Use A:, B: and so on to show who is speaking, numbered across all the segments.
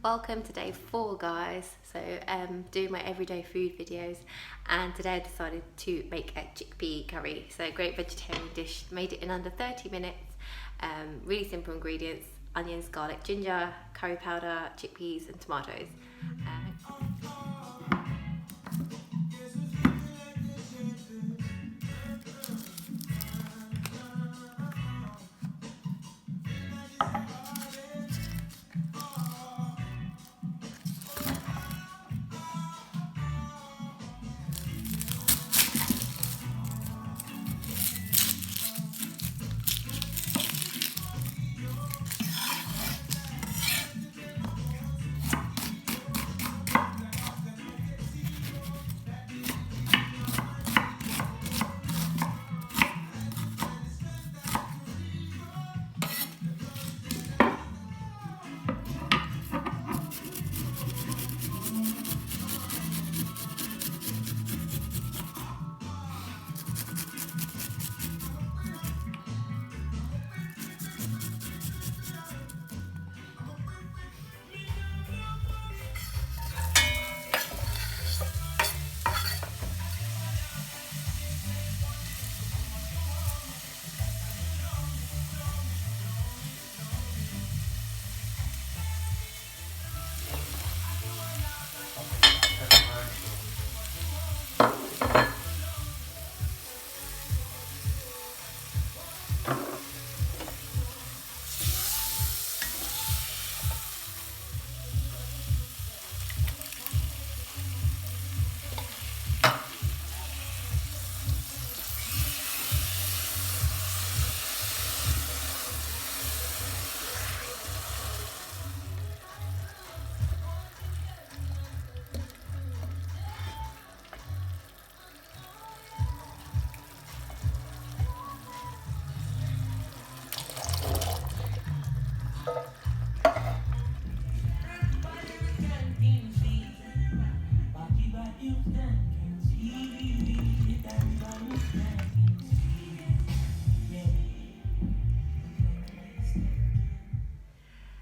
A: Welcome to day 4, guys. So doing my everyday food videos, and today I decided to make a chickpea curry. So a great vegetarian dish, made it in under 30 minutes. Really simple ingredients: onions, garlic, ginger, curry powder, chickpeas and tomatoes.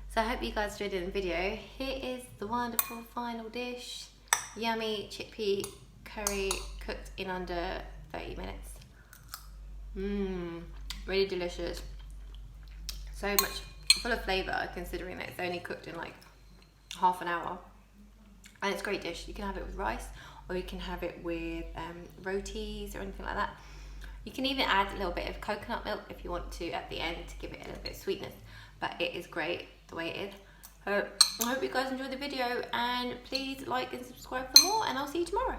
A: So I hope you guys enjoyed the video. Here is the wonderful final dish. Yummy chickpea curry cooked in under 30 minutes. Really delicious. So much, full of flavour considering that it's only cooked in like half an hour. And it's a great dish. You can have it with rice, or you can have it with rotis or anything like that. You can even add a little bit of coconut milk if you want to at the end to give it a little bit of sweetness. But it is great the way it is. So I hope you guys enjoyed the video, and please like and subscribe for more, and I'll see you tomorrow.